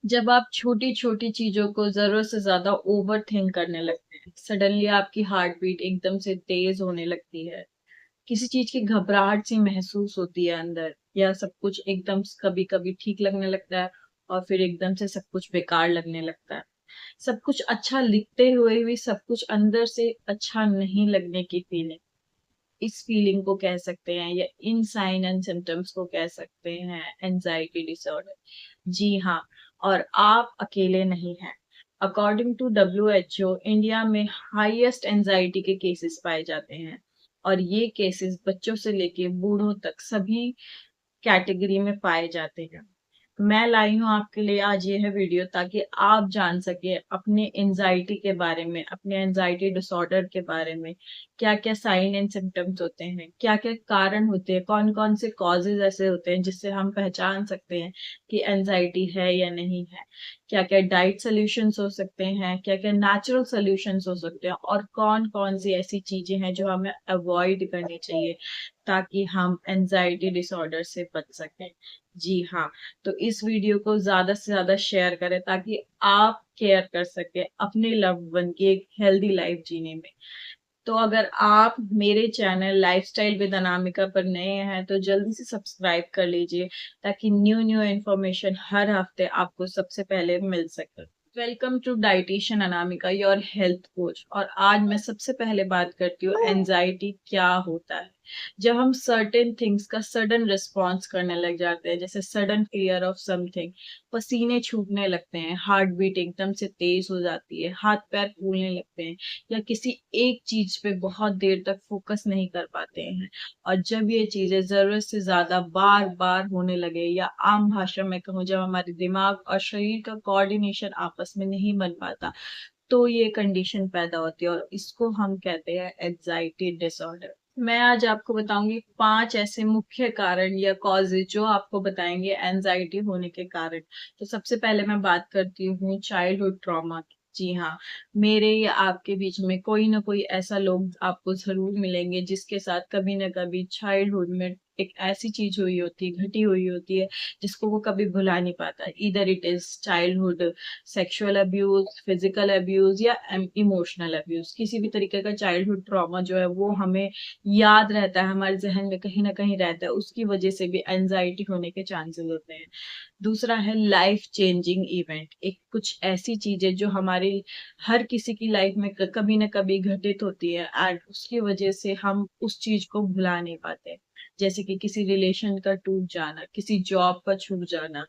जब आप छोटी छोटी चीजों को जरूरत से ज्यादा ओवर थिंक करने लगते हैं, सडनली आपकी हार्ट बीट एकदम से तेज होने लगती है, किसी चीज की घबराहट सी महसूस होती है अंदर, या सब कुछ एकदम कभी कभी ठीक लगने लगता है और फिर एकदम से सब कुछ बेकार लगने लगता है। सब कुछ अच्छा लिखते हुए भी सब कुछ अंदर से अच्छा नहीं लगने की फीलिंग, इस फीलिंग को कह सकते हैं, या इन साइन एंड सिम्टम्स को कह सकते हैं एंजाइटी डिसऑर्डर। जी हाँ, और आप अकेले नहीं हैं। अकॉर्डिंग टू WHO, इंडिया में हाईएस्ट एंजाइटी के केसेस पाए जाते हैं, और ये केसेस बच्चों से लेके बूढ़ों तक सभी कैटेगरी में पाए जाते हैं। मैं लाई हूँ आपके लिए आज यह वीडियो ताकि आप जान सके अपने एंजाइटी के बारे में, अपने एंजाइटी डिसऑर्डर के बारे में, क्या क्या साइन एंड सिम्टम्स होते हैं, क्या क्या कारण होते हैं, कौन कौन से कॉजेज ऐसे होते हैं जिससे हम पहचान सकते हैं कि एंजाइटी है या नहीं है, क्या क्या डाइट सॉल्यूशंस हो सकते हैं, क्या क्या नेचुरल सॉल्यूशंस हो सकते हैं, और कौन कौन सी ऐसी चीजें हैं जो हमें अवॉइड करनी चाहिए ताकि हम एंजाइटी डिसऑर्डर से बच सकें। जी हाँ, तो इस वीडियो को ज्यादा से ज्यादा शेयर करें ताकि आप केयर कर सके अपने लव्ड वन की एक हेल्दी लाइफ जीने में। तो अगर आप मेरे चैनल लाइफस्टाइल विद अनामिका पर नए हैं तो जल्दी से सब्सक्राइब कर लीजिए ताकि न्यू न्यू इन्फॉर्मेशन हर हफ्ते आपको सबसे पहले मिल सके। Welcome to dietitian Anamika, your health coach. और आज मैं सबसे पहले बात करती हूँ एंजाइटी क्या होता है। जब हम सर्टेन थिंग्स का सडन रिस्पॉन्स करने लग जाते हैं, जैसे सडन फियर ऑफ समथिंग, पसीने छूटने लगते हैं, हार्ट बीट एकदम से तेज हो जाती है, हाथ पैर फूलने लगते हैं, या किसी एक चीज पे बहुत देर तक फोकस नहीं कर पाते हैं, और जब ये चीजें जरूरत से ज्यादा बार बार होने लगे, या आम भाषा में कहूँ जब हमारे दिमाग और शरीर का कोऑर्डिनेशन आपस में नहीं बन पाता, तो ये कंडीशन पैदा होती है, और इसको हम कहते हैं एंजाइटी डिसऑर्डर। मैं आज आपको बताऊंगी 5 ऐसे मुख्य कारण या कॉजेज जो आपको बताएंगे एंजाइटी होने के कारण। तो सबसे पहले मैं बात करती हूँ चाइल्डहुड ट्रॉमा की। जी हाँ, मेरे या आपके बीच में कोई ना कोई ऐसा लोग आपको जरूर मिलेंगे जिसके साथ कभी ना कभी चाइल्डहुड में एक ऐसी चीज हुई होती है, घटी हुई होती है, जिसको वो कभी भुला नहीं पाता। इधर it is childhood sexual abuse, physical abuse, या इमोशनल अब्यूज, किसी भी तरीके का चाइल्डहुड ट्रॉमा जो है वो हमें याद रहता है, हमारे जहन में कहीं ना कहीं रहता है, उसकी वजह से भी एंजाइटी होने के चांसेस होते हैं। दूसरा है लाइफ चेंजिंग इवेंट, एक कुछ ऐसी चीजें जो हमारी हर किसी की लाइफ में कभी ना कभी घटित होती है, एंड उसकी वजह से हम उस चीज को भुला नहीं पाते। जैसे कि किसी रिलेशन का टूट जाना, किसी जॉब का छूट जाना,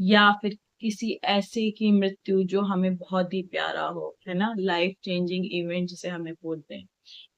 या फिर किसी ऐसे की मृत्यु जो हमें बहुत ही प्यारा हो, है ना, लाइफ चेंजिंग इवेंट जिसे हमें बोलते हैं।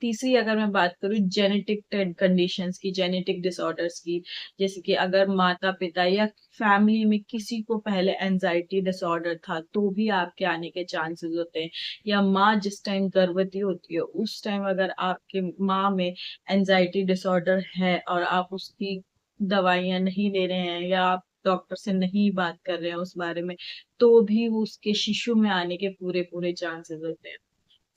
तीसरी अगर मैं बात करूं जेनेटिक कंडीशंस की, जेनेटिक डिसऑर्डर्स की, जैसे कि अगर माता पिता या फैमिली में किसी को पहले एंजाइटी डिसऑर्डर था तो भी आपके आने के चांसेस होते हैं। या माँ जिस टाइम गर्भवती होती है उस टाइम अगर आपके माँ में एंजाइटी डिसऑर्डर है और आप उसकी दवाइयां नहीं ले रहे हैं, या आप डॉक्टर से नहीं बात कर रहे हैं उस बारे में, तो भी वो उसके शिशु में आने के पूरे पूरे चांसेस होते हैं।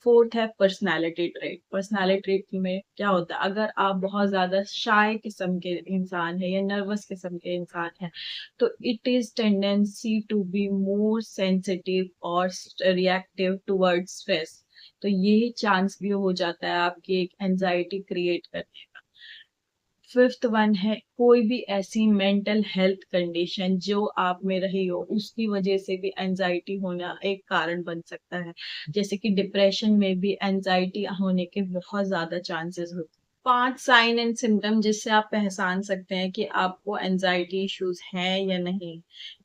फोर्थ है पर्सनालिटी ट्रेट। पर्सनालिटी ट्रेट में क्या होता है, अगर आप बहुत ज्यादा शाय किस्म के इंसान है या नर्वस किस्म के इंसान है, तो it is tendency to be more sensitive और रिएक्टिव टुवर्ड्स स्ट्रेस। तो ये चांस भी हो जाता है आपकी एक एंजाइटी क्रिएट करने। फिफ्थ वन है कोई भी ऐसी मेंटल हेल्थ कंडीशन जो आप में रही हो, उसकी वजह से भी एंजाइटी होना एक कारण बन सकता है। जैसे कि डिप्रेशन में भी एंजाइटी होने के बहुत ज्यादा चांसेस होते हैं। 5 साइन एंड सिम्टम जिससे आप पहचान सकते हैं कि आपको एंजाइटी इश्यूज हैं या नहीं।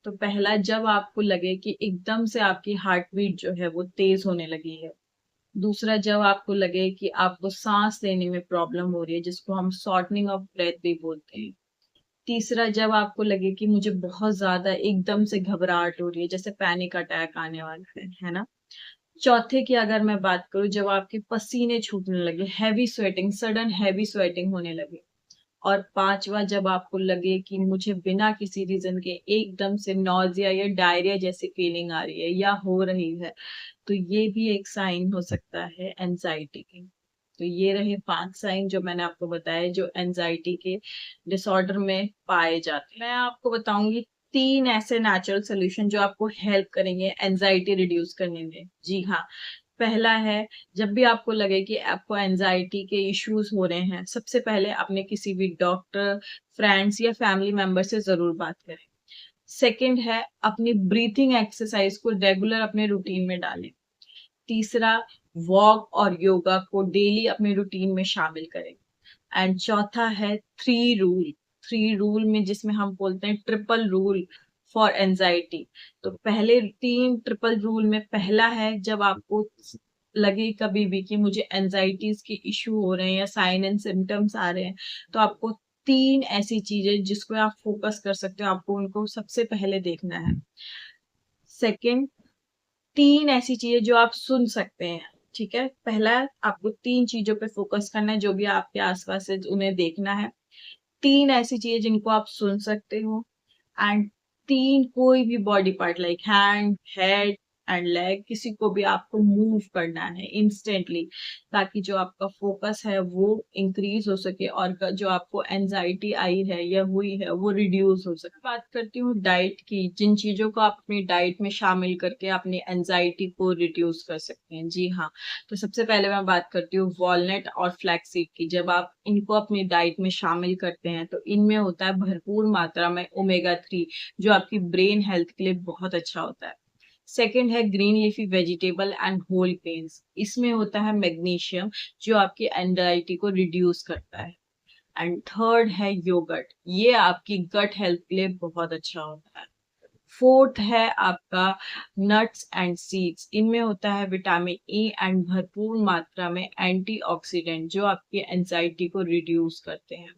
तो पहला, जब आपको लगे कि एकदम से आपकी हार्ट बीट जो है वो तेज होने लगी है। दूसरा, जब आपको लगे कि आपको सांस लेने में प्रॉब्लम हो रही है, जिसको हम शॉर्टनिंग ऑफ ब्रेथ भी बोलते हैं। तीसरा, जब आपको लगे कि मुझे बहुत ज्यादा एकदम से घबराहट हो रही है, जैसे पैनिक अटैक आने वाला है ना। चौथे की अगर मैं बात करूं, जब आपके पसीने छूटने लगे, heavy sweating, sudden heavy sweating होने लगे। और पांचवा, जब आपको लगे कि मुझे बिना किसी रीजन के एकदम से नौजिया या डायरिया जैसी फीलिंग आ रही है या हो रही है, तो ये भी एक साइन हो सकता है एंजाइटी की। तो ये रहे 5 साइन जो मैंने आपको बताया जो एंजाइटी के डिसऑर्डर में पाए जाते हैं। मैं आपको बताऊंगी 3 ऐसे नेचुरल सॉल्यूशन जो आपको हेल्प करेंगे एंजाइटी रिड्यूस करने में। जी हाँ, पहला है, जब भी आपको लगे कि आपको एंजाइटी के इश्यूज हो रहे हैं, सबसे पहले अपने किसी भी डॉक्टर, फ्रेंड्स या फैमिली मेंबर से ज़रूर बात करें। सेकंड है, अपनी ब्रीथिंग एक्सरसाइज को रेगुलर अपने रूटीन में डालें। तीसरा, वॉक और योगा को डेली अपने रूटीन में शामिल करें। एंड चौथा है थ्री रूल में जिसमें हम बोलते हैं ट्रिपल रूल फॉर एंजाइटी। तो पहले 3 ट्रिपल रूल में पहला है, जब आपको लगे कभी भी कि मुझे एंजाइटीज के इश्यू हो रहे हैं या साइन एंड सिम्टम्स आ रहे हैं, तो आपको 3 ऐसी चीजें जिसको आप फोकस कर सकते हो, आपको उनको सबसे पहले देखना है। सेकंड, 3 ऐसी चीजें जो आप सुन सकते हैं। ठीक है, पहला, आपको 3 चीजों पे फोकस करना है, जो भी आपके आसपास है उन्हें देखना है। 3 ऐसी चीजें जिनको आप सुन सकते हो। एंड 3 कोई भी body part like hand, head and leg, किसी को भी आपको मूव करना है इंस्टेंटली, ताकि जो आपका फोकस है वो इंक्रीज हो सके और जो आपको एंजाइटी आई है या हुई है वो रिड्यूस हो सके। बात करती हूँ डाइट की, जिन चीजों को आप अपनी डाइट में शामिल करके अपनी एंजाइटी को रिड्यूस कर सकते हैं। जी हाँ, तो सबसे पहले मैं बात करती हूँ वॉलनट और फ्लैक्सीड की। जब आप इनको अपनी डाइट में शामिल करते हैं तो इनमें होता है भरपूर मात्रा में ओमेगा 3, जो आपकी ब्रेन हेल्थ के लिए बहुत अच्छा होता है। सेकंड है green leafy vegetable and whole grains, इसमें होता है मैग्नीशियम, जो आपकी एंजाइटी को रिड्यूस करता है। एंड थर्ड है योगर्ट, ये आपकी गट हेल्थ के लिए बहुत अच्छा होता है। फोर्थ है आपका नट्स एंड सीड्स, इनमें होता है विटामिन ई एंड भरपूर मात्रा में एंटीऑक्सीडेंट, जो आपकी एंजाइटी को रिड्यूस करते हैं।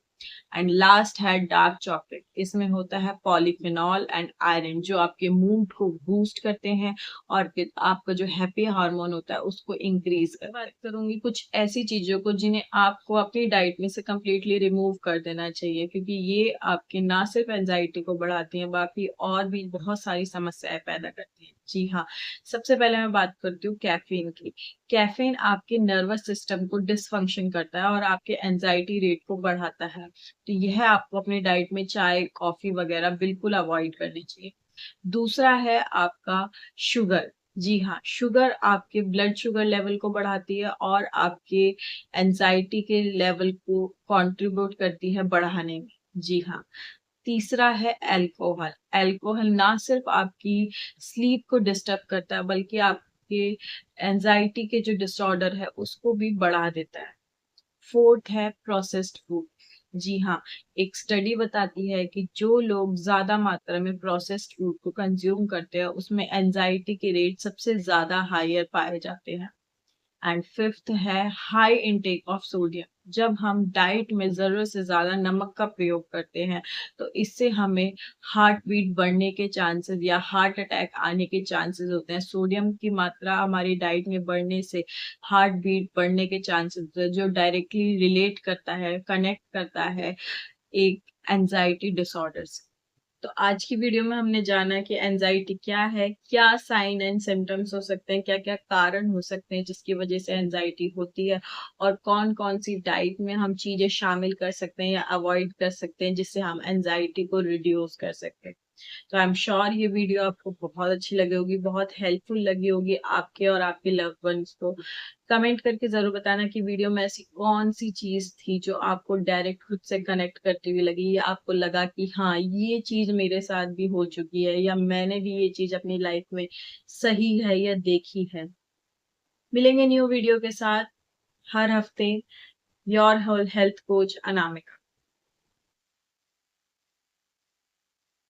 एंड लास्ट है डार्क चॉकलेट, इसमें होता है पॉलीफिनॉल एंड आयरन, जो आपके मूड को बूस्ट करते हैं और आपका जो हैप्पी हार्मोन होता है उसको इंक्रीज कर। बात करूंगी कुछ ऐसी चीजों को जिन्हें आपको अपनी डाइट में से कम्प्लीटली रिमूव कर देना चाहिए, क्योंकि ये आपके ना सिर्फ एंजाइटी को बढ़ाती हैं, बाकी और भी बहुत सारी समस्याएं पैदा करती हैं। जी हाँ, सबसे पहले मैं बात करती हूँ कैफीन की। कैफीन आपके नर्वस सिस्टम को डिसफंक्शन करता है और आपके एंजाइटी रेट को बढ़ाता है। तो यह आपको अपनी डाइट में चाय, कॉफी वगैरह बिल्कुल अवॉइड करनी चाहिए। दूसरा है आपका शुगर। जी हाँ, शुगर आपके ब्लड शुगर लेवल को बढ़ाती है और आपके एंजाइटी के लेवल को कंट्रीब्यूट करती है बढ़ाने में। जी हाँ। तीसरा है अल्कोहल। अल्कोहल ना सिर्फ आपकी स्लीप को डिस्टर्ब करता है, बल्कि आपके एंजाइटी के जो डिसऑर्डर है उसको भी बढ़ा देता है। फोर्थ है प्रोसेस्ड फूड। जी हाँ, एक स्टडी बताती है कि जो लोग ज्यादा मात्रा में प्रोसेस्ड फूड को कंज्यूम करते हैं उसमें एंजाइटी के रेट सबसे ज्यादा हायर पाए जाते हैं। एंड फिफ्थ है हाई इनटेक ऑफ सोडियम। जब हम डाइट में जरूरत से ज्यादा नमक का प्रयोग करते हैं तो इससे हमें हार्ट बीट बढ़ने के चांसेस या हार्ट अटैक आने के चांसेस होते हैं। सोडियम की मात्रा हमारी डाइट में बढ़ने से हार्ट बीट बढ़ने के चांसेस, जो डायरेक्टली रिलेट करता है, कनेक्ट करता है एक एंजाइटी डिसऑर्डर से। तो आज की वीडियो में हमने जाना कि एंजाइटी क्या है, क्या साइन एंड सिम्टम्स हो सकते हैं, क्या क्या कारण हो सकते हैं जिसकी वजह से एंजाइटी होती है, और कौन कौन सी डाइट में हम चीजें शामिल कर सकते हैं या अवॉइड कर सकते हैं जिससे हम एंजाइटी को रिड्यूस कर सकते हैं। तो आई एम श्योर ये वीडियो आपको बहुत अच्छी लगी होगी, बहुत हेल्पफुल लगी होगी आपके और आपके लव्ड वंस को। कमेंट करके जरूर बताना कि वीडियो में ऐसी कौन सी चीज थी जो आपको डायरेक्ट खुद से कनेक्ट करती हुई लगी, या आपको लगा कि हाँ ये चीज मेरे साथ भी हो चुकी है या मैंने भी ये चीज अपनी लाइफ में सही है या देखी है। मिलेंगे न्यू वीडियो के साथ हर हफ्ते। Your health coach Anamika.